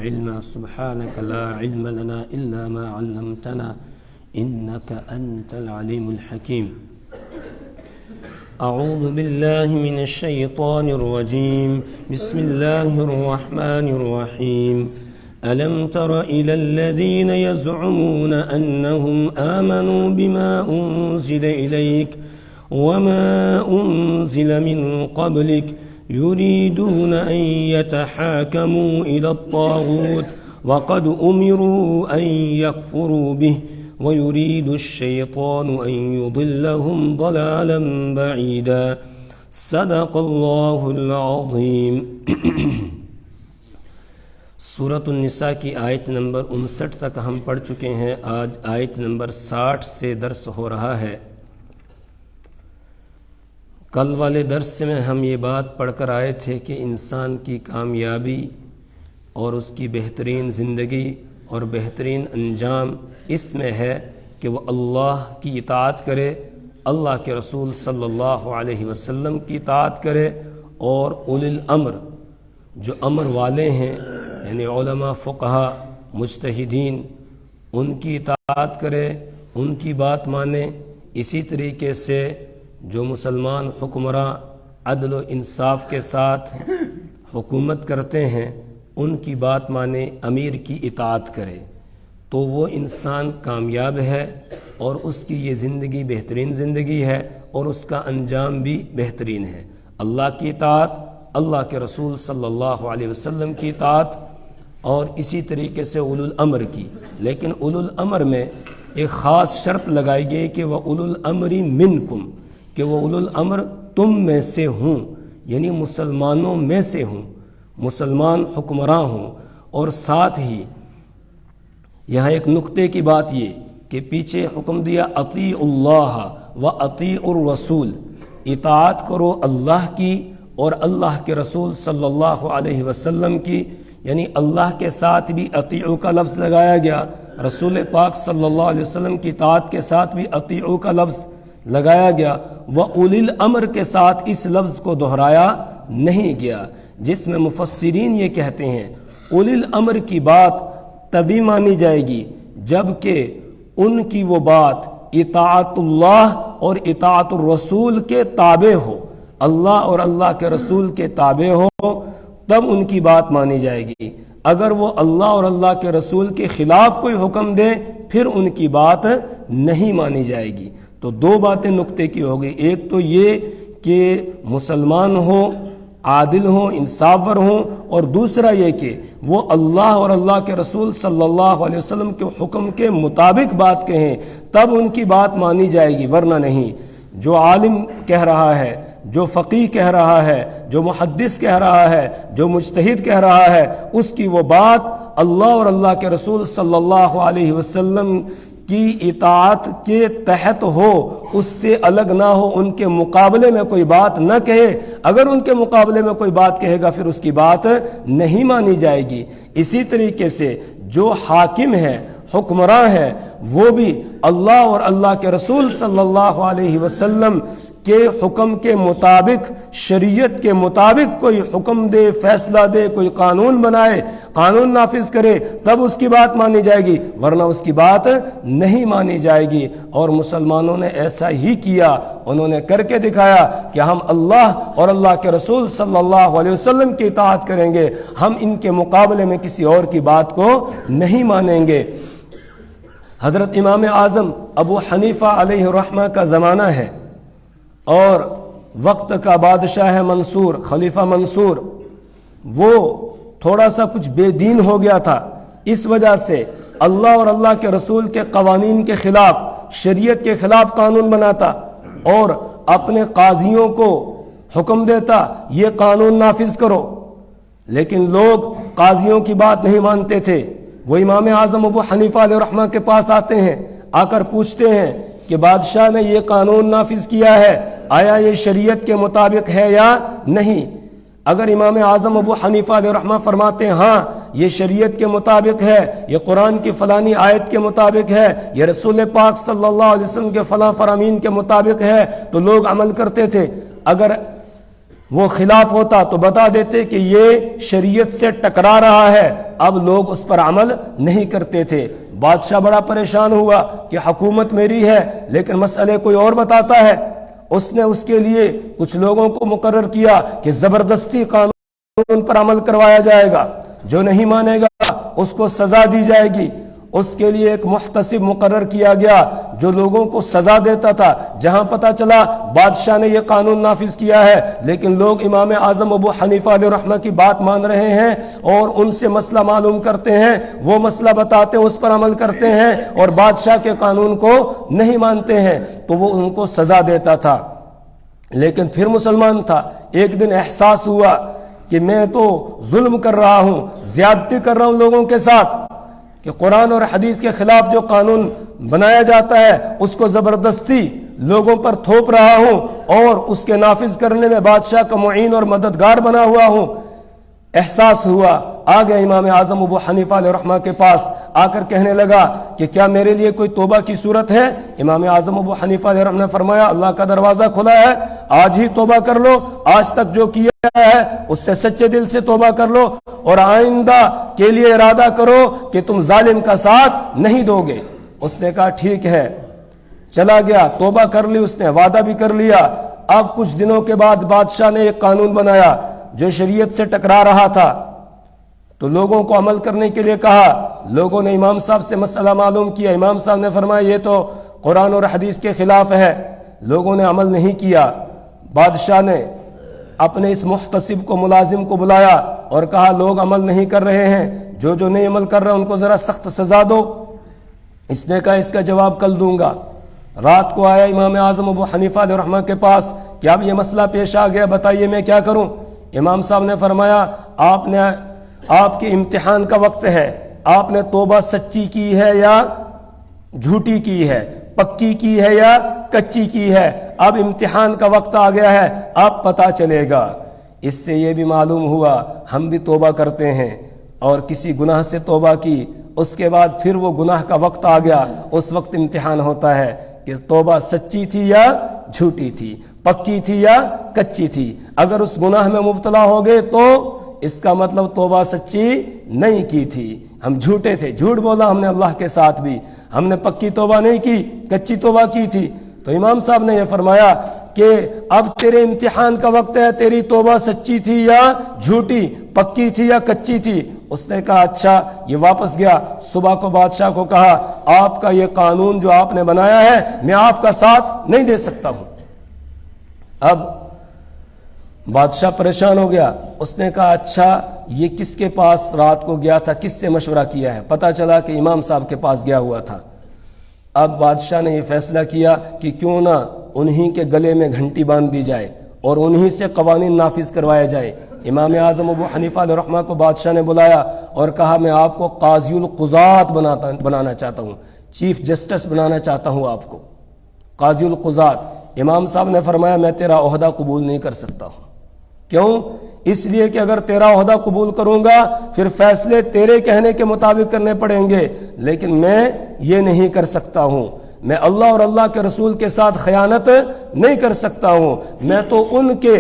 علم سبحانك لا علم لنا إلا ما علمتنا إنك أنت العليم الحكيم أعوذ بالله من الشيطان الرجيم بسم الله الرحمن الرحيم ألم تر إلى الذين يزعمون أنهم آمنوا بما أنزل إليك وما أنزل من قبلك يريدون أن يتحاكموا إلى الطاغوت وقد أمروا أن يكفروا به ويريد الشيطان أن يضلهم ضلالا بعيدا صدق الله العظيم سورۃ النساء کی آیت نمبر 59 تک ہم پڑھ چکے ہیں. آج آیت نمبر 60 سے درس ہو رہا ہے. کل والے درس میں ہم یہ بات پڑھ کر آئے تھے کہ انسان کی کامیابی اور اس کی بہترین زندگی اور بہترین انجام اس میں ہے کہ وہ اللہ کی اطاعت کرے، اللہ کے رسول صلی اللہ علیہ وسلم کی اطاعت کرے، اور اولی الامر جو امر والے ہیں یعنی علماء، فقہا، مجتہدین، ان کی اطاعت کرے، ان کی بات مانے. اسی طریقے سے جو مسلمان حکمراں عدل و انصاف کے ساتھ حکومت کرتے ہیں ان کی بات مانے، امیر کی اطاعت کرے، تو وہ انسان کامیاب ہے اور اس کی یہ زندگی بہترین زندگی ہے اور اس کا انجام بھی بہترین ہے. اللہ کی اطاعت، اللہ کے رسول صلی اللہ علیہ وسلم کی اطاعت، اور اسی طریقے سے اولو الامر کی. لیکن اولو الامر میں ایک خاص شرط لگائی گئی کہ وہ اولو الامر منکم، کہ وہ اولو الامر تم میں سے ہوں، یعنی مسلمانوں میں سے ہوں، مسلمان حکمراں ہوں. اور ساتھ ہی یہاں ایک نقطے کی بات یہ کہ پیچھے حکم دیا اطیعوا اللہ و اطیعوا الرسول، اطاعت کرو اللہ کی اور اللہ کے رسول صلی اللہ علیہ وسلم کی. یعنی اللہ کے ساتھ بھی اطیعوا کا لفظ لگایا گیا، رسول پاک صلی اللہ علیہ وسلم کی اطاعت کے ساتھ بھی اطیعوا کا لفظ لگایا گیا، و اولی الامر کے ساتھ اس لفظ کو دہرایا نہیں گیا، جس میں مفسرین یہ کہتے ہیں اولی الامر کی بات تبھی مانی جائے گی جب کہ ان کی وہ بات اطاعت اللہ اور اطاعت الرسول کے تابع ہو، اللہ اور اللہ کے رسول کے تابع ہو، تب ان کی بات مانی جائے گی. اگر وہ اللہ اور اللہ کے رسول کے خلاف کوئی حکم دے پھر ان کی بات نہیں مانی جائے گی. تو دو باتیں نقطے کی ہو گئی، ایک تو یہ کہ مسلمان ہو، عادل ہوں، انصافور ہوں، اور دوسرا یہ کہ وہ اللہ اور اللہ کے رسول صلی اللہ علیہ وسلم کے حکم کے مطابق بات کہیں، تب ان کی بات مانی جائے گی، ورنہ نہیں. جو عالم کہہ رہا ہے، جو فقیہ کہہ رہا ہے، جو محدث کہہ رہا ہے، جو مجتہد کہہ رہا ہے، اس کی وہ بات اللہ اور اللہ کے رسول صلی اللہ علیہ وسلم کی اطاعت کے تحت ہو، اس سے الگ نہ ہو، ان کے مقابلے میں کوئی بات نہ کہے. اگر ان کے مقابلے میں کوئی بات کہے گا پھر اس کی بات نہیں مانی جائے گی. اسی طریقے سے جو حاکم ہے، حکمراں ہے، وہ بھی اللہ اور اللہ کے رسول صلی اللہ علیہ وسلم کے حکم کے مطابق، شریعت کے مطابق کوئی حکم دے، فیصلہ دے، کوئی قانون بنائے، قانون نافذ کرے، تب اس کی بات مانی جائے گی، ورنہ اس کی بات نہیں مانی جائے گی. اور مسلمانوں نے ایسا ہی کیا، انہوں نے کر کے دکھایا کہ ہم اللہ اور اللہ کے رسول صلی اللہ علیہ وسلم کی اطاعت کریں گے، ہم ان کے مقابلے میں کسی اور کی بات کو نہیں مانیں گے. حضرت امام اعظم ابو حنیفہ علیہ الرحمہ کا زمانہ ہے اور وقت کا بادشاہ ہے منصور، خلیفہ منصور، وہ تھوڑا سا کچھ بے دین ہو گیا تھا. اس وجہ سے اللہ اور اللہ کے رسول کے قوانین کے خلاف، شریعت کے خلاف قانون بناتا اور اپنے قاضیوں کو حکم دیتا یہ قانون نافذ کرو. لیکن لوگ قاضیوں کی بات نہیں مانتے تھے. وہ امام اعظم ابو حنیفہ علیہ الرحمہ کے پاس آتے ہیں، آ کر پوچھتے ہیں کہ بادشاہ نے یہ قانون نافذ کیا ہے، آیا یہ شریعت کے مطابق ہے یا نہیں؟ اگر امام اعظم ابو حنیفہ علیہ الرحمہ فرماتے ہیں ہاں یہ شریعت کے مطابق ہے، یہ قرآن کی فلانی آیت کے مطابق ہے، یہ رسول پاک صلی اللہ علیہ وسلم کے فلاں فرامین کے مطابق ہے، تو لوگ عمل کرتے تھے. اگر وہ خلاف ہوتا تو بتا دیتے کہ یہ شریعت سے ٹکرا رہا ہے، اب لوگ اس پر عمل نہیں کرتے تھے۔ بادشاہ بڑا پریشان ہوا کہ حکومت میری ہے لیکن مسئلے کوئی اور بتاتا ہے۔ اس نے اس کے لیے کچھ لوگوں کو مقرر کیا کہ زبردستی قانون پر عمل کروایا جائے گا، جو نہیں مانے گا اس کو سزا دی جائے گی۔ اس کے لیے ایک محتسب مقرر کیا گیا جو لوگوں کو سزا دیتا تھا۔ جہاں پتہ چلا بادشاہ نے یہ قانون نافذ کیا ہے لیکن لوگ امام اعظم ابو حنیفہ علیہ رحمہ کی بات مان رہے ہیں اور ان سے مسئلہ معلوم کرتے ہیں، وہ مسئلہ بتاتے ہیں، اس پر عمل کرتے ہیں اور بادشاہ کے قانون کو نہیں مانتے ہیں، تو وہ ان کو سزا دیتا تھا۔ لیکن پھر مسلمان تھا، ایک دن احساس ہوا کہ میں تو ظلم کر رہا ہوں، زیادتی کر رہا ہوں لوگوں کے ساتھ، کہ قرآن اور حدیث کے خلاف جو قانون بنایا جاتا ہے اس کو زبردستی لوگوں پر تھوپ رہا ہوں اور اس کے نافذ کرنے میں بادشاہ کا معین اور مددگار بنا ہوا ہوں۔ احساس ہوا، آ گیا امام اعظم ابو حنیفہ علیہ رحمہ کے پاس، آ کر کہنے لگا کہ کیا میرے لیے کوئی توبہ کی صورت ہے؟ امام اعظم ابو حنیفہ علیہ رحمہ نے فرمایا اللہ کا دروازہ کھلا ہے، آج ہی توبہ کر لو، آج تک جو کیا ہے اس سے سچے دل سے توبہ کر لو اور آئندہ کے لیے ارادہ کرو کہ تم ظالم کا ساتھ نہیں دو گے۔ اس نے کہا ٹھیک ہے، چلا گیا، توبہ کر لی، اس نے وعدہ بھی کر لیا۔ اب کچھ دنوں کے بعد بادشاہ نے ایک قانون بنایا جو شریعت سے ٹکرا رہا تھا، تو لوگوں کو عمل کرنے کے لیے کہا۔ لوگوں نے امام صاحب سے مسئلہ معلوم کیا، امام صاحب نے فرمایا یہ تو قرآن اور حدیث کے خلاف ہے۔ لوگوں نے عمل نہیں کیا۔ بادشاہ نے اپنے اس محتسب کو، ملازم کو بلایا اور کہا لوگ عمل نہیں کر رہے ہیں، جو نہیں عمل کر رہے ان کو ذرا سخت سزا دو۔ اس نے کہا اس کا جواب کل دوں گا۔ رات کو آیا امام اعظم ابو حنیفہ علیہ رحمہ کے پاس کہ اب یہ مسئلہ پیش آ گیا، بتائیے میں کیا کروں؟ امام صاحب نے فرمایا آپ کے امتحان کا وقت ہے، آپ نے توبہ سچی کی ہے یا جھوٹی کی ہے، پکی کی ہے یا کچی کی ہے، اب امتحان کا وقت آ گیا ہے، اب پتہ چلے گا۔ اس سے یہ بھی معلوم ہوا ہم بھی توبہ کرتے ہیں اور کسی گناہ سے توبہ کی، اس کے بعد پھر وہ گناہ کا وقت آ گیا، اس وقت امتحان ہوتا ہے کہ توبہ سچی تھی یا جھوٹی تھی، پکی تھی یا کچی تھی۔ اگر اس گناہ میں مبتلا ہو گئے تو اس کا مطلب توبہ سچی نہیں کی تھی، ہم جھوٹے تھے، جھوٹ بولا ہم نے اللہ کے ساتھ بھی، ہم نے پکی توبہ نہیں کی، کچی توبہ کی تھی۔ تو امام صاحب نے یہ فرمایا کہ اب تیرے امتحان کا وقت ہے، تیری توبہ سچی تھی یا جھوٹی، پکی تھی یا کچی تھی؟ اس نے کہا اچھا۔ یہ واپس گیا، صبح کو بادشاہ کو کہا آپ کا یہ قانون جو آپ نے بنایا ہے میں آپ کا ساتھ نہیں دے سکتا ہوں۔ اب بادشاہ پریشان ہو گیا، اس نے کہا اچھا یہ کس کے پاس رات کو گیا تھا، کس سے مشورہ کیا ہے؟ پتہ چلا کہ امام صاحب کے پاس گیا ہوا تھا۔ اب بادشاہ نے یہ فیصلہ کیا کہ کیوں نہ انہی کے گلے میں گھنٹی باندھ دی جائے اور انہی سے قوانین نافذ کروائے جائے۔ امام اعظم ابو حنیفہ علیہ رحمہ کو بادشاہ نے بلایا اور کہا میں آپ کو قاضی القضات بنانا چاہتا ہوں، چیف جسٹس بنانا چاہتا ہوں آپ کو، قاضی القضات۔ امام صاحب نے فرمایا میں تیرا عہدہ قبول نہیں کر سکتا ہوں۔ کیوں؟ اس لیے کہ اگر تیرا عہدہ قبول کروں گا پھر فیصلے تیرے کہنے کے مطابق کرنے پڑیں گے، لیکن میں یہ نہیں کر سکتا ہوں، میں اللہ اور اللہ کے رسول کے ساتھ خیانت نہیں کر سکتا ہوں، میں تو ان کے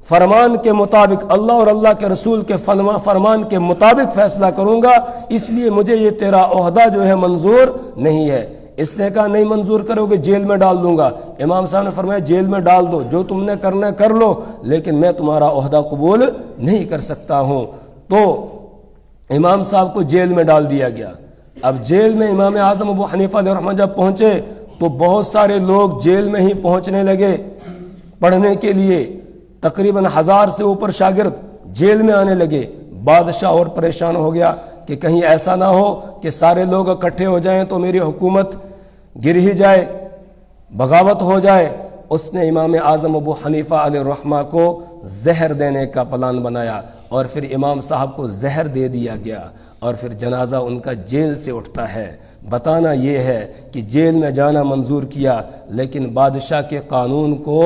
فرمان کے مطابق، اللہ اور اللہ کے رسول کے فرمان کے مطابق فیصلہ کروں گا، اس لیے مجھے یہ تیرا عہدہ جو ہے منظور نہیں ہے۔ اس نے کہا نہیں منظور کرو گے جیل میں ڈال دوں گا۔ امام صاحب نے فرمایا جیل میں ڈال دو، جو تم نے کرنا کر لو، لیکن میں تمہارا عہدہ قبول نہیں کر سکتا ہوں۔ تو امام صاحب کو جیل میں ڈال دیا گیا۔ اب جیل میں امام اعظم ابو حنیفہ علیہ رحمہ جب پہنچے تو بہت سارے لوگ جیل میں ہی پہنچنے لگے پڑھنے کے لیے، تقریباً 1000 سے اوپر شاگرد جیل میں آنے لگے۔ بادشاہ اور پریشان ہو گیا کہ کہیں ایسا نہ ہو کہ سارے لوگ اکٹھے ہو جائیں تو میری حکومت گر ہی جائے، بغاوت ہو جائے۔ اس نے امام اعظم ابو حنیفہ علیہ الرحمہ کو زہر دینے کا پلان بنایا اور پھر امام صاحب کو زہر دے دیا گیا اور پھر جنازہ ان کا جیل سے اٹھتا ہے۔ بتانا یہ ہے کہ جیل میں جانا منظور کیا، لیکن بادشاہ کے قانون کو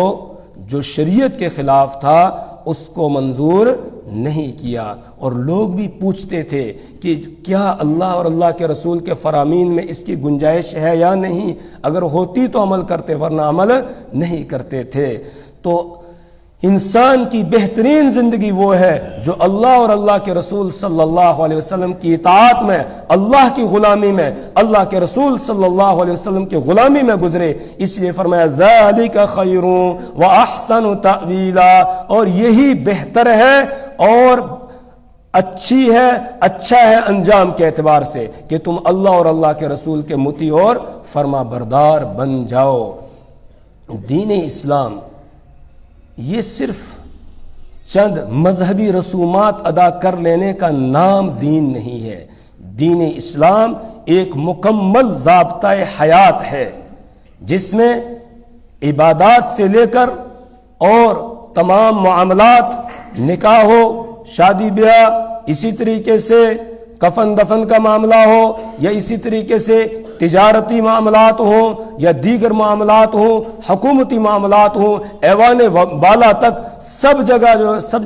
جو شریعت کے خلاف تھا اس کو منظور نہیں کیا۔ اور لوگ بھی پوچھتے تھے کہ کیا اللہ اور اللہ کے رسول کے فرامین میں اس کی گنجائش ہے یا نہیں، اگر ہوتی تو عمل کرتے ورنہ عمل نہیں کرتے تھے۔ تو انسان کی بہترین زندگی وہ ہے جو اللہ اور اللہ کے رسول صلی اللہ علیہ وسلم کی اطاعت میں، اللہ کی غلامی میں، اللہ کے رسول صلی اللہ علیہ وسلم کی غلامی میں گزرے۔ اس لیے فرمایا ذالک خیر واحسن تأویلا، اور یہی بہتر ہے اور اچھی ہے، اچھا ہے انجام کے اعتبار سے کہ تم اللہ اور اللہ کے رسول کے مطیع اور فرما بردار بن جاؤ۔ دین اسلام یہ صرف چند مذہبی رسومات ادا کر لینے کا نام دین نہیں ہے۔ دین اسلام ایک مکمل ضابطۂ حیات ہے جس میں عبادات سے لے کر اور تمام معاملات، نکاح ہو، شادی بیاہ، اسی طریقے سے کفن دفن کا معاملہ ہو، یا اسی طریقے سے تجارتی معاملات ہوں یا دیگر معاملات ہوں، حکومتی معاملات ہوں، ایوان بالا تک سب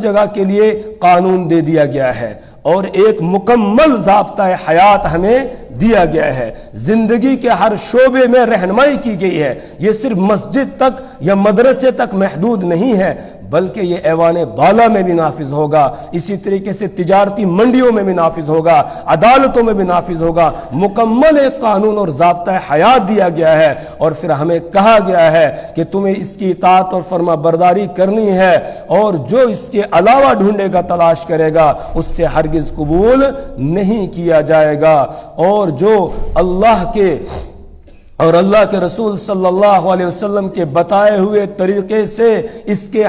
جگہ کے لیے قانون دے دیا گیا ہے اور ایک مکمل ضابطۂ حیات ہمیں دیا گیا ہے۔ زندگی کے ہر شعبے میں رہنمائی کی گئی ہے۔ یہ صرف مسجد تک یا مدرسے تک محدود نہیں ہے بلکہ یہ ایوان بالا میں بھی نافذ ہوگا، اسی طریقے سے تجارتی منڈیوں میں بھی نافذ ہوگا، عدالتوں میں بھی نافذ ہوگا۔ مکمل ایک قانون اور ضابطۂ حیات دیا گیا ہے، اور پھر ہمیں کہا گیا ہے کہ تمہیں اس کی اطاعت اور فرما برداری کرنی ہے، اور جو اس کے علاوہ ڈھونڈے گا، تلاش کرے گا، اس سے ہرگز قبول نہیں کیا جائے گا۔ اور جو اللہ کے اور اللہ کے رسول صلی اللہ علیہ وسلم کے بتائے ہوئے طریقے سے اس سے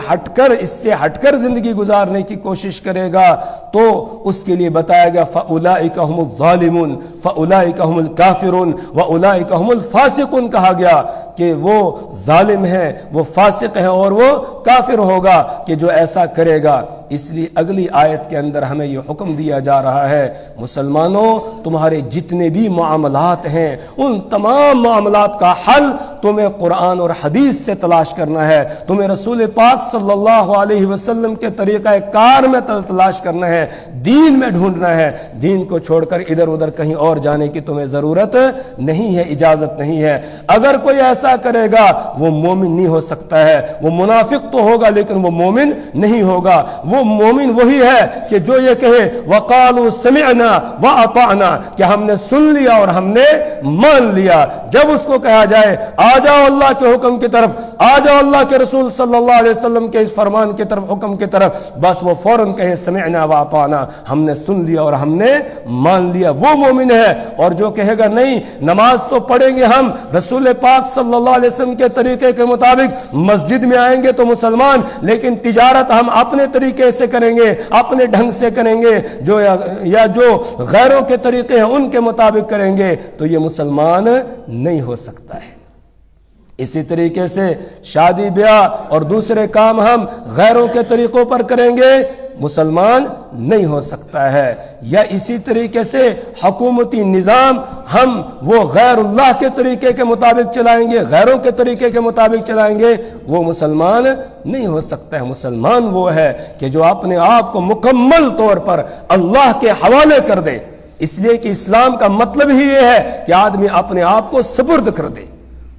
ہٹ کر زندگی گزارنے کی کوشش کرے گا تو اس کے لیے بتایا گیا فَأُولَئِكَ هُمُ الظَّالِمُونَ فَأُولَئِكَ هُمُ الْكَافِرُونَ وَأُولَئِكَ هُمُ الْفَاسِقُونَ کہا گیا کہ وہ ظالم ہے، وہ فاسق ہے اور وہ کافر ہوگا کہ جو ایسا کرے گا۔ اس لیے اگلی آیت کے اندر ہمیں یہ حکم دیا جا رہا ہے، مسلمانوں تمہارے جتنے بھی معاملات ہیں ان تمام معاملات کا حل تمہیں قرآن اور حدیث سے تلاش کرنا ہے، تمہیں رسول پاک صلی اللہ علیہ وسلم کے طریقہ کار میں تلاش کرنا ہے، دین میں ڈھونڈنا ہے۔ دین کو چھوڑ کر ادھر ادھر کہیں اور جانے کی تمہیں ضرورت نہیں ہے، اجازت نہیں ہے۔ اگر کوئی ایسا کرے گا وہ مومن نہیں ہو سکتا ہے، وہ منافق تو ہوگا لیکن وہ مومن نہیں ہوگا۔ وہ مومن وہی ہے کہ جو یہ کہے وَقَالُوا سَمِعْنَا وَأَطَعْنَا، کہ ہم نے سن لیا اور ہم نے مان لیا۔ جب اس کو کہا جائے آ جاؤ اللہ کے حکم کی طرف، آ جاؤ اللہ کے رسول صلی اللہ علیہ وسلم کے اس فرمان کی طرف، حکم کی طرف، بس وہ فوراً کہے سمعنا وأطعنا، ہم نے سن لیا اور ہم نے مان لیا، وہ مومن ہے۔ اور جو کہے گا نہیں نماز تو پڑھیں گے ہم رسول پاک صلی اللہ علیہ وسلم کے طریقے کے مطابق، مسجد میں آئیں گے تو مسلمان، لیکن تجارت ہم اپنے طریقے سے کریں گے، اپنے ڈھنگ سے کریں گے، یا جو غیروں کے طریقے ہیں ان کے مطابق کریں گے، تو یہ مسلمان نہیں ہو سکتا ہے۔ اسی طریقے سے شادی بیاہ اور دوسرے کام ہم غیروں کے طریقوں پر کریں گے، مسلمان نہیں ہو سکتا ہے۔ یا اسی طریقے سے حکومتی نظام ہم وہ غیر اللہ کے طریقے کے مطابق چلائیں گے، غیروں کے طریقے کے مطابق چلائیں گے، وہ مسلمان نہیں ہو سکتا ہے۔ مسلمان وہ ہے کہ جو اپنے آپ کو مکمل طور پر اللہ کے حوالے کر دے، اس لیے کہ اسلام کا مطلب ہی یہ ہے کہ آدمی اپنے آپ کو سپرد کر دے۔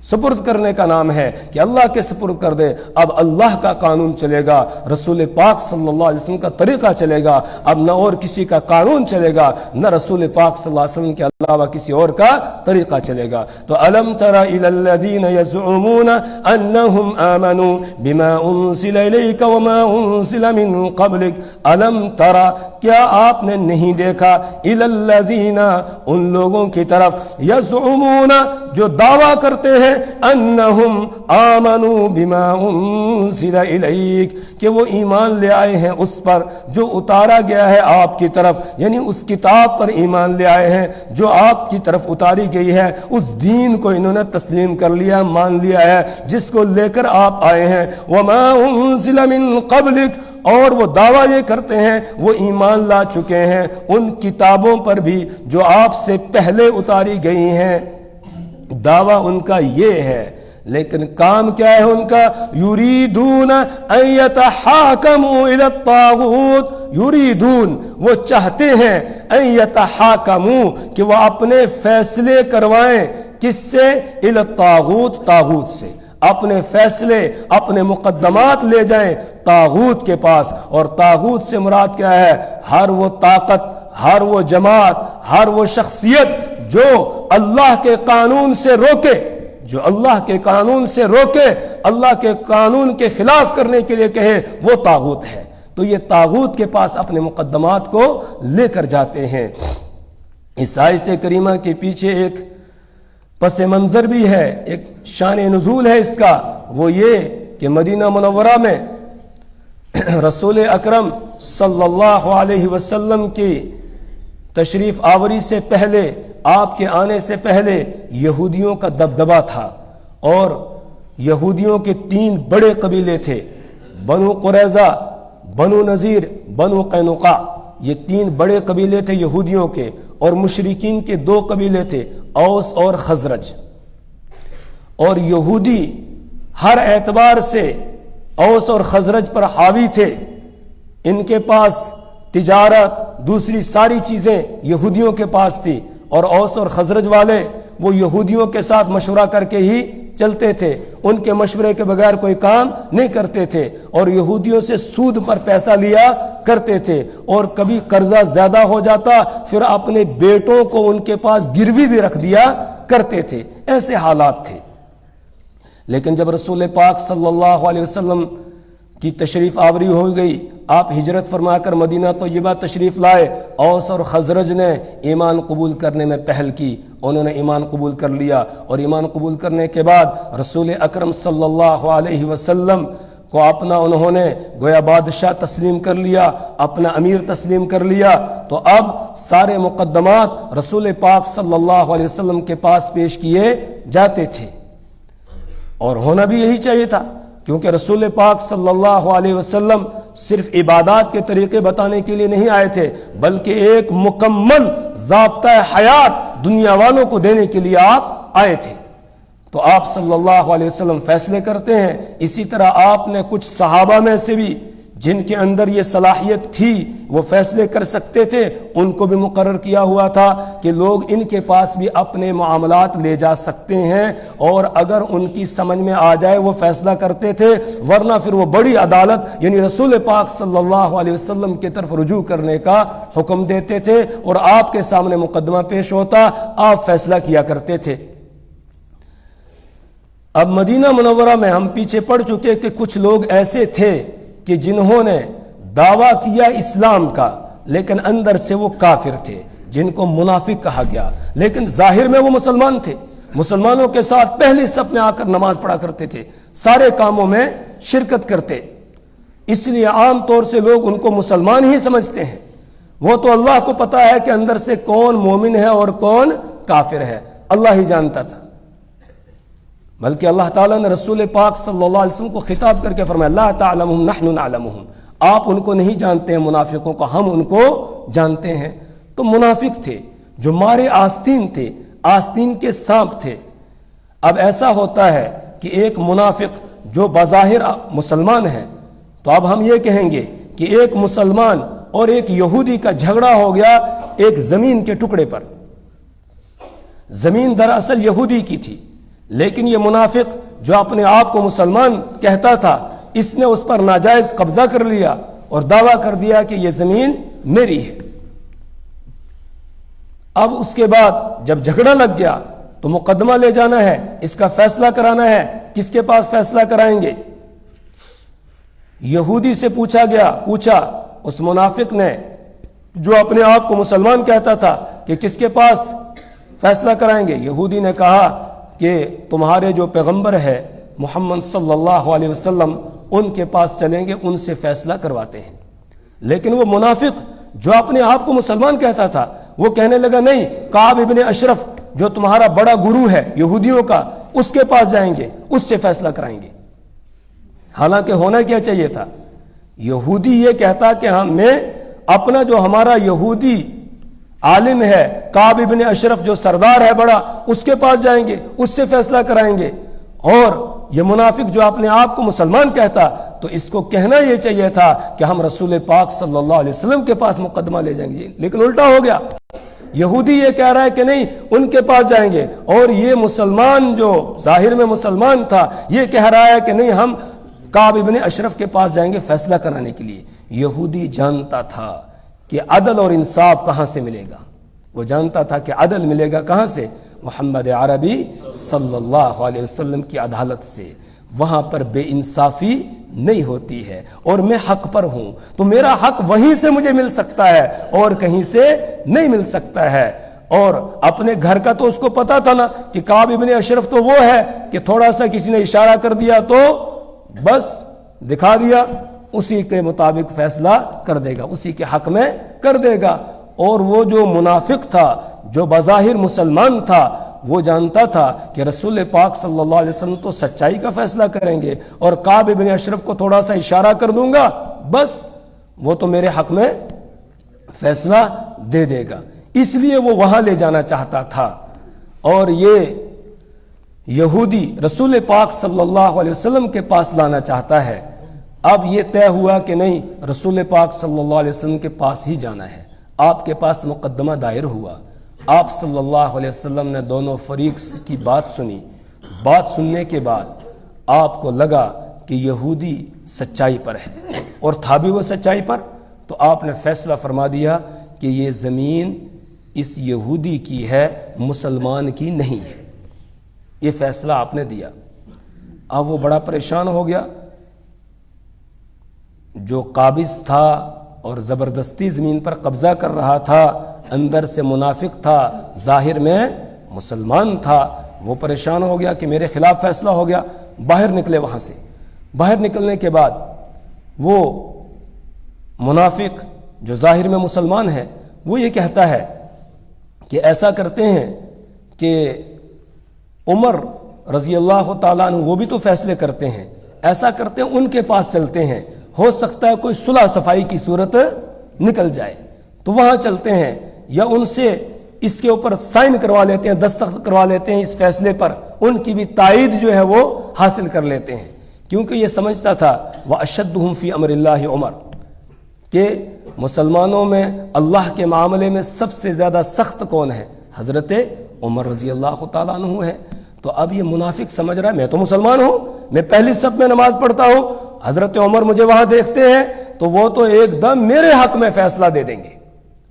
سپرد کرنے کا نام ہے کہ اللہ کے سپرد کر دے، اب اللہ کا قانون چلے گا، رسول پاک صلی اللہ علیہ وسلم کا طریقہ چلے گا، اب نہ اور کسی کا قانون چلے گا، نہ رسول پاک صلی اللہ علیہ وسلم کے علاوہ کسی اور کا طریقہ چلے گا۔ تو الم تر الی الذین یزعمون انہم آمنوا بما انزل الیک وما انزل من قبلک، الم تر کیا آپ نے نہیں دیکھا الی الذین ان لوگوں کی طرف یزعمون جو دعویٰ کرتے ہیں انہم آمنوا بما انزل الیک کہ وہ ایمان لے آئے ہیں اس پر جو اتارا گیا ہے آپ کی طرف، یعنی اس کتاب پر ایمان لے آئے ہیں جو آپ کی طرف اتاری گئی ہے، اس دین کو انہوں نے تسلیم کر لیا، مان لیا ہے جس کو لے کر آپ آئے ہیں۔ وما انزل من قبلک، اور وہ دعویٰ یہ کرتے ہیں وہ ایمان لا چکے ہیں ان کتابوں پر بھی جو آپ سے پہلے اتاری گئی ہیں، دعویٰ ان کا یہ ہے، لیکن کام کیا ہے ان کا؟ یریدون ان یتحاکموا الی الطاغوت، یریدون وہ چاہتے ہیں ان یتحاکموا کہ وہ اپنے فیصلے کروائیں، کس سے؟ الی الطاغوت، طاغوت سے، اپنے فیصلے اپنے مقدمات لے جائیں طاغوت کے پاس. اور طاغوت سے مراد کیا ہے؟ ہر وہ طاقت، ہر وہ جماعت، ہر وہ شخصیت جو اللہ کے قانون سے روکے، جو اللہ کے قانون سے روکے، اللہ کے قانون کے خلاف کرنے کے لیے کہے، وہ طاغوت ہے. تو یہ طاغوت کے پاس اپنے مقدمات کو لے کر جاتے ہیں. اس آیت کریمہ کے پیچھے ایک پس منظر بھی ہے، ایک شان نزول ہے اس کا. وہ یہ کہ مدینہ منورہ میں رسول اکرم صلی اللہ علیہ وسلم کی تشریف آوری سے پہلے، آپ کے آنے سے پہلے یہودیوں کا دبدبا تھا. اور یہودیوں کے 3 بڑے قبیلے تھے، بنو قریظہ، بنو نذیر، بنو قینقاع. یہ 3 بڑے قبیلے تھے یہودیوں کے. اور مشرکین کے 2 قبیلے تھے، اوس اور خزرج. اور یہودی ہر اعتبار سے اوس اور خزرج پر حاوی تھے. ان کے پاس تجارت، دوسری ساری چیزیں یہودیوں کے پاس تھی. اور اوس اور خزرج والے وہ یہودیوں کے ساتھ مشورہ کر کے ہی چلتے تھے، ان کے مشورے کے بغیر کوئی کام نہیں کرتے تھے. اور یہودیوں سے سود پر پیسہ لیا کرتے تھے. اور کبھی قرضہ زیادہ ہو جاتا پھر اپنے بیٹوں کو ان کے پاس گروی بھی رکھ دیا کرتے تھے. ایسے حالات تھے. لیکن جب رسول پاک صلی اللہ علیہ وسلم کی تشریف آوری ہو گئی، آپ ہجرت فرما کر مدینہ طیبہ تشریف لائے، اوس اور خزرج نے ایمان قبول کرنے میں پہل کی. انہوں نے ایمان قبول کر لیا. اور ایمان قبول کرنے کے بعد رسول اکرم صلی اللہ علیہ وسلم کو اپنا انہوں نے گویا بادشاہ تسلیم کر لیا، اپنا امیر تسلیم کر لیا. تو اب سارے مقدمات رسول پاک صلی اللہ علیہ وسلم کے پاس پیش کیے جاتے تھے. اور ہونا بھی یہی چاہیے تھا، کیونکہ رسول پاک صلی اللہ علیہ وسلم صرف عبادات کے طریقے بتانے کے لیے نہیں آئے تھے، بلکہ ایک مکمل ضابطہ حیات دنیا والوں کو دینے کے لیے آپ آئے تھے. تو آپ صلی اللہ علیہ وسلم فیصلے کرتے ہیں. اسی طرح آپ نے کچھ صحابہ میں سے بھی جن کے اندر یہ صلاحیت تھی، وہ فیصلے کر سکتے تھے، ان کو بھی مقرر کیا ہوا تھا کہ لوگ ان کے پاس بھی اپنے معاملات لے جا سکتے ہیں، اور اگر ان کی سمجھ میں آ جائے وہ فیصلہ کرتے تھے، ورنہ پھر وہ بڑی عدالت یعنی رسول پاک صلی اللہ علیہ وسلم کی طرف رجوع کرنے کا حکم دیتے تھے، اور آپ کے سامنے مقدمہ پیش ہوتا، آپ فیصلہ کیا کرتے تھے. اب مدینہ منورہ میں ہم پیچھے پڑ چکے کہ کچھ لوگ ایسے تھے کہ جنہوں نے دعویٰ کیا اسلام کا، لیکن اندر سے وہ کافر تھے، جن کو منافق کہا گیا. لیکن ظاہر میں وہ مسلمان تھے، مسلمانوں کے ساتھ پہلی صف میں آ کر نماز پڑھا کرتے تھے، سارے کاموں میں شرکت کرتے. اس لیے عام طور سے لوگ ان کو مسلمان ہی سمجھتے ہیں. وہ تو اللہ کو پتا ہے کہ اندر سے کون مومن ہے اور کون کافر ہے، اللہ ہی جانتا تھا. بلکہ اللہ تعالیٰ نے رسول پاک صلی اللہ علیہ وسلم کو خطاب کر کے فرمایا لا تعلمہم نحن نعلمہم، آپ ان کو نہیں جانتے ہیں منافقوں کو، ہم ان کو جانتے ہیں. تو منافق تھے جو مارے آستین تھے، آستین کے سانپ تھے. اب ایسا ہوتا ہے کہ ایک منافق جو بظاہر مسلمان ہے، تو اب ہم یہ کہیں گے کہ ایک مسلمان اور ایک یہودی کا جھگڑا ہو گیا ایک زمین کے ٹکڑے پر. زمین دراصل یہودی کی تھی، لیکن یہ منافق جو اپنے آپ کو مسلمان کہتا تھا، اس نے اس پر ناجائز قبضہ کر لیا اور دعویٰ کر دیا کہ یہ زمین میری ہے. اب اس کے بعد جب جھگڑا لگ گیا تو مقدمہ لے جانا ہے، اس کا فیصلہ کرانا ہے. کس کے پاس فیصلہ کرائیں گے؟ یہودی سے پوچھا اس منافق نے جو اپنے آپ کو مسلمان کہتا تھا کہ کس کے پاس فیصلہ کرائیں گے؟ یہودی نے کہا کہ تمہارے جو پیغمبر ہے محمد صلی اللہ علیہ وسلم، ان کے پاس چلیں گے، ان سے فیصلہ کرواتے ہیں. لیکن وہ منافق جو اپنے آپ کو مسلمان کہتا تھا، وہ کہنے لگا نہیں، کعب ابن اشرف جو تمہارا بڑا گرو ہے یہودیوں کا، اس کے پاس جائیں گے، اس سے فیصلہ کرائیں گے. حالانکہ ہونا کیا چاہیے تھا؟ یہودی یہ کہتا کہ ہمیں اپنا جو ہمارا یہودی عالم ہے کعب ابن اشرف جو سردار ہے بڑا، اس کے پاس جائیں گے، اس سے فیصلہ کرائیں گے. اور یہ منافق جو اپنے آپ کو مسلمان کہتا، تو اس کو کہنا یہ چاہیے تھا کہ ہم رسول پاک صلی اللہ علیہ وسلم کے پاس مقدمہ لے جائیں گے. لیکن الٹا ہو گیا. یہودی یہ کہہ رہا ہے کہ نہیں ان کے پاس جائیں گے، اور یہ مسلمان جو ظاہر میں مسلمان تھا یہ کہہ رہا ہے کہ نہیں ہم کعب ابن اشرف کے پاس جائیں گے فیصلہ کرانے کے لیے۔ یہودی جانتا تھا کہ عدل اور انصاف کہاں سے ملے گا، وہ جانتا تھا کہ عدل ملے گا کہاں سے، محمد عربی صلی اللہ علیہ وسلم کی عدالت سے۔ وہاں پر بے انصافی نہیں ہوتی ہے، اور میں حق پر ہوں تو میرا حق وہیں سے مجھے مل سکتا ہے اور کہیں سے نہیں مل سکتا ہے۔ اور اپنے گھر کا تو اس کو پتا تھا نا کہ کعب ابن اشرف تو وہ ہے کہ تھوڑا سا کسی نے اشارہ کر دیا تو بس دکھا دیا، اسی کے مطابق فیصلہ کر دے گا، اسی کے حق میں کر دے گا۔ اور وہ جو منافق تھا، جو بظاہر مسلمان تھا، وہ جانتا تھا کہ رسول پاک صلی اللہ علیہ وسلم تو سچائی کا فیصلہ کریں گے، اور کعب ابن اشرف کو تھوڑا سا اشارہ کر دوں گا بس وہ تو میرے حق میں فیصلہ دے دے گا، اس لیے وہ وہاں لے جانا چاہتا تھا۔ اور یہ یہودی رسول پاک صلی اللہ علیہ وسلم کے پاس لانا چاہتا ہے۔ اب یہ طے ہوا کہ نہیں رسول پاک صلی اللہ علیہ وسلم کے پاس ہی جانا ہے۔ آپ کے پاس مقدمہ دائر ہوا، آپ صلی اللہ علیہ وسلم نے دونوں فریق کی بات سنی، بات سننے کے بعد آپ کو لگا کہ یہودی سچائی پر ہے، اور تھا بھی وہ سچائی پر، تو آپ نے فیصلہ فرما دیا کہ یہ زمین اس یہودی کی ہے، مسلمان کی نہیں ہے۔ یہ فیصلہ آپ نے دیا۔ اب وہ بڑا پریشان ہو گیا، جو قابض تھا اور زبردستی زمین پر قبضہ کر رہا تھا، اندر سے منافق تھا، ظاہر میں مسلمان تھا، وہ پریشان ہو گیا کہ میرے خلاف فیصلہ ہو گیا۔ باہر نکلے وہاں سے، باہر نکلنے کے بعد وہ منافق جو ظاہر میں مسلمان ہے وہ یہ کہتا ہے کہ ایسا کرتے ہیں کہ عمر رضی اللہ تعالیٰ عنہ وہ بھی تو فیصلے کرتے ہیں، ایسا کرتے ہیں ان کے پاس چلتے ہیں، ہو سکتا ہے کوئی صلح صفائی کی صورت نکل جائے، تو وہاں چلتے ہیں، یا ان سے اس کے اوپر سائن کروا لیتے ہیں، دستخط کروا لیتے ہیں اس فیصلے پر، ان کی بھی تائید جو ہے وہ حاصل کر لیتے ہیں، کیونکہ یہ سمجھتا تھا وَأَشَدُّهُمْ فِي أَمْرِ اللَّهِ عمر، کہ مسلمانوں میں اللہ کے معاملے میں سب سے زیادہ سخت کون ہے؟ حضرت عمر رضی اللہ تعالیٰ عنہ ہے۔ تو اب یہ منافق سمجھ رہا ہے میں تو مسلمان ہوں، میں پہلی صف میں نماز پڑھتا ہوں، حضرت عمر مجھے وہاں دیکھتے ہیں تو وہ تو ایک دم میرے حق میں فیصلہ دے دیں گے،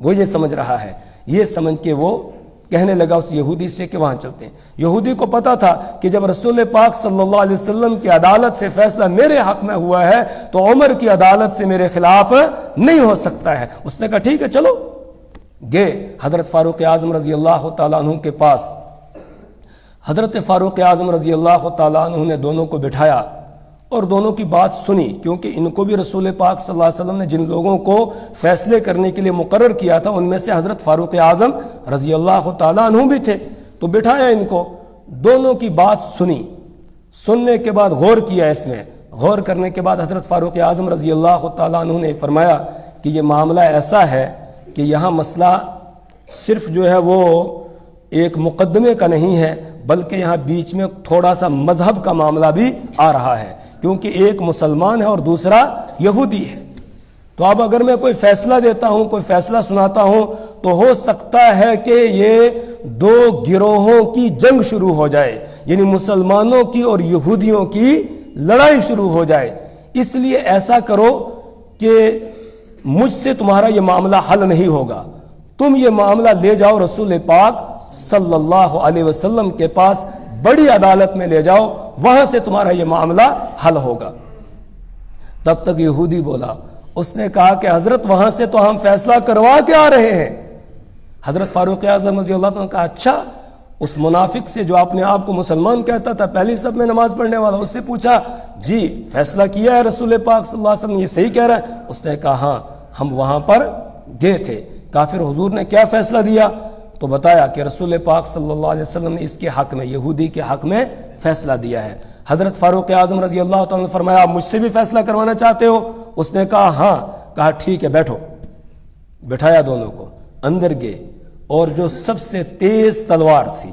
وہ یہ سمجھ رہا ہے۔ یہ سمجھ کے وہ کہنے لگا اس یہودی سے کہ وہاں چلتے ہیں۔ یہودی کو پتا تھا کہ جب رسول پاک صلی اللہ علیہ وسلم کی عدالت سے فیصلہ میرے حق میں ہوا ہے تو عمر کی عدالت سے میرے خلاف نہیں ہو سکتا ہے۔ اس نے کہا ٹھیک ہے چلو، گئے حضرت فاروق اعظم رضی اللہ تعالیٰ عنہ کے پاس۔ حضرت فاروق اعظم رضی اللہ تعالیٰ عنہ نے دونوں کو بٹھایا اور دونوں کی بات سنی، کیونکہ ان کو بھی رسول پاک صلی اللہ علیہ وسلم نے جن لوگوں کو فیصلے کرنے کے لیے مقرر کیا تھا ان میں سے حضرت فاروق اعظم رضی اللہ تعالیٰ عنہ بھی تھے، تو بٹھایا ان کو، دونوں کی بات سنی، سننے کے بعد غور کیا، اس میں غور کرنے کے بعد حضرت فاروق اعظم رضی اللہ تعالیٰ عنہ نے فرمایا کہ یہ معاملہ ایسا ہے کہ یہاں مسئلہ صرف جو ہے وہ ایک مقدمے کا نہیں ہے، بلکہ یہاں بیچ میں تھوڑا سا مذہب کا معاملہ بھی آ رہا ہے، کیونکہ ایک مسلمان ہے اور دوسرا یہودی ہے۔ تو اب اگر میں کوئی فیصلہ دیتا ہوں، کوئی فیصلہ سناتا ہوں، تو ہو سکتا ہے کہ یہ دو گروہوں کی جنگ شروع ہو جائے، یعنی مسلمانوں کی اور یہودیوں کی لڑائی شروع ہو جائے۔ اس لیے ایسا کرو کہ مجھ سے تمہارا یہ معاملہ حل نہیں ہوگا، تم یہ معاملہ لے جاؤ رسول پاک صلی اللہ علیہ وسلم کے پاس، بڑی عدالت میں لے جاؤ، وہاں سے تمہارا یہ معاملہ حل ہوگا۔ تب تک یہودی بولا، اس نے کہا کہ حضرت وہاں سے تو ہم فیصلہ کروا کے آ رہے ہیں۔ حضرت فاروق اعظم رضی اللہ عنہ نے کہا اچھا، اس منافق سے جو اپنے آپ کو مسلمان کہتا تھا، پہلی صف میں نماز پڑھنے والا، اس سے پوچھا جی فیصلہ کیا ہے رسول پاک صلی اللہ علیہ وسلم، یہ صحیح کہہ رہا ہے؟ اس نے کہا ہاں ہم وہاں پر گئے تھے۔ کہا پھر حضور نے کیا فیصلہ دیا؟ تو بتایا کہ رسول پاک صلی اللہ علیہ وسلم نے اس کے حق میں، یہودی کے حق میں فیصلہ دیا ہے۔ حضرت فاروق اعظم رضی اللہ تعالیٰ نے فرمایا آپ مجھ سے بھی فیصلہ کروانا چاہتے ہو؟ اس نے کہا ہاں۔ کہا ٹھیک ہے بیٹھو، بٹھایا دونوں کو، اندر گئے اور جو سب سے تیز تلوار تھی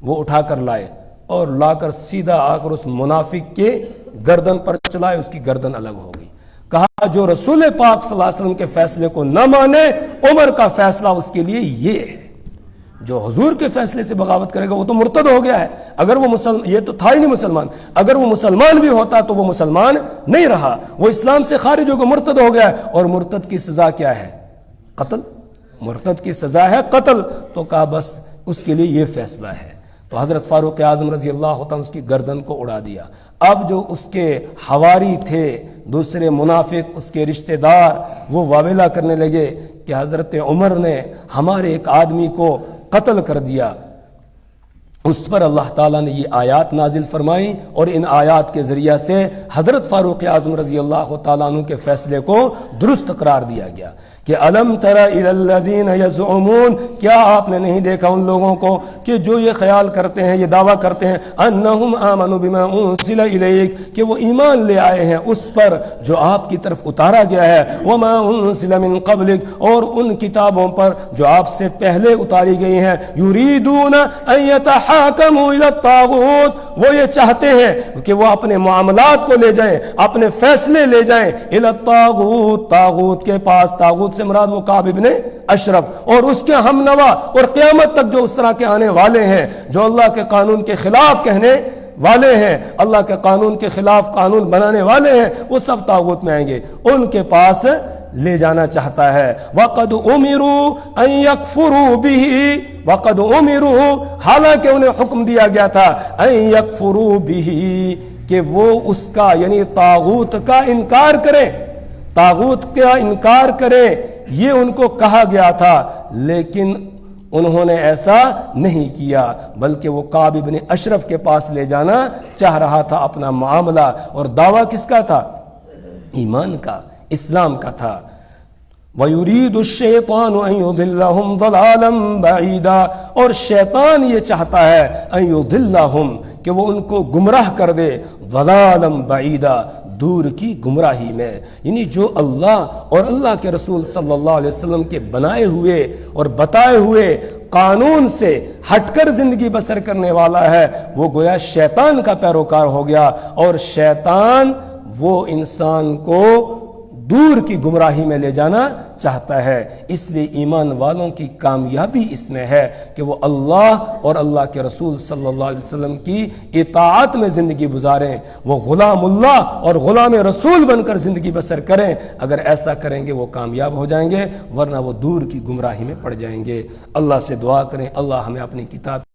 وہ اٹھا کر لائے اور لا کر سیدھا آ کر اس منافق کے گردن پر چلائے، اس کی گردن الگ ہو گئی۔ کہا جو رسول پاک صلی اللہ علیہ وسلم کے فیصلے کو نہ مانے، عمر کا فیصلہ اس کے لیے یہ ہے۔ جو حضور کے فیصلے سے بغاوت کرے گا وہ تو مرتد ہو گیا ہے. اگر وہ یہ تو تھا ہی نہیں مسلمان، اگر وہ مسلمان بھی ہوتا تو وہ مسلمان نہیں رہا، وہ اسلام سے خارج ہو گیا، مرتد ہو گیا. اور مرتد کی سزا کیا ہے؟ قتل. مرتد کی سزا ہے قتل. تو کہا بس اس کے لیے یہ فیصلہ ہے. تو حضرت فاروق اعظم رضی اللہ عنہ اس کی گردن کو اڑا دیا. اب جو اس کے حواری تھے، دوسرے منافق، اس کے رشتہ دار، وہ واویلا کرنے لگے کہ حضرت عمر نے ہمارے ایک آدمی کو قتل کر دیا. اس پر اللہ تعالیٰ نے یہ آیات نازل فرمائی اور ان آیات کے ذریعہ سے حضرت فاروق اعظم رضی اللہ تعالیٰ عنہ کے فیصلے کو درست قرار دیا گیا کہ الم تر الی الذین یزعمون، کیا آپ نے نہیں دیکھا ان لوگوں کو کہ جو یہ خیال کرتے ہیں، یہ دعویٰ کرتے ہیں انہم آمنوا بما انزل الیک، کہ وہ ایمان لے آئے ہیں اس پر جو آپ کی طرف اتارا گیا ہے، وما انزل من قبلک، اور ان کتابوں پر جو آپ سے پہلے اتاری گئی ہیں، یریدون ان یتحاکموا الی الطاغوت، وہ یہ چاہتے ہیں کہ وہ اپنے معاملات کو لے جائیں، اپنے فیصلے لے جائیں الی الطاغوت، طاغوت کے پاس. طاغوت سے مراد وہ کعب ابن اشرف اور اس کے ہم نوا، اور قیامت تک جو اس طرح کے آنے والے ہیں جو اللہ کے قانون کے خلاف کہنے والے ہیں، اللہ کے قانون کے خلاف قانون بنانے والے ہیں، وہ سب طاغوت میں آئیں گے. ان کے پاس لے جانا چاہتا ہے. وَقَدْ أُمِرُوا أَن يَكْفُرُوا بِهِ، وَقَدْ أُمِرُوا، حالانکہ انہیں حکم دیا گیا تھا أَن يَكْفُرُوا بِهِ، کہ وہ اس کا یعنی طاغوت کا انکار کریں، طاغوت کا انکار کریں، یہ ان کو کہا گیا تھا. لیکن انہوں نے ایسا نہیں کیا، بلکہ وہ کعب ابن اشرف کے پاس لے جانا چاہ رہا تھا اپنا معاملہ. اور دعویٰ کس کا تھا؟ ایمان کا، اسلام کا تھا. وَيُرِيدُ الشَّيْطَانُ أَن يُضِلَّهُمْ ضَلَالًا بَعِيدًا، اور شیطان یہ چاہتا ہے أَن يُضِلَّهُمْ، کہ وہ ان کو گمراہ کر دے، ضَلَالًا بَعِيدًا، دور کی گمراہی میں. یعنی جو اللہ اور اللہ کے رسول صلی اللہ علیہ وسلم کے بنائے ہوئے اور بتائے ہوئے قانون سے ہٹ کر زندگی بسر کرنے والا ہے، وہ گویا شیطان کا پیروکار ہو گیا. اور شیطان وہ انسان کو دور کی گمراہی میں لے جانا چاہتا ہے. اس لیے ایمان والوں کی کامیابی اس میں ہے کہ وہ اللہ اور اللہ کے رسول صلی اللہ علیہ وسلم کی اطاعت میں زندگی گزاریں، وہ غلام اللہ اور غلام رسول بن کر زندگی بسر کریں. اگر ایسا کریں گے وہ کامیاب ہو جائیں گے، ورنہ وہ دور کی گمراہی میں پڑ جائیں گے. اللہ سے دعا کریں اللہ ہمیں اپنی کتاب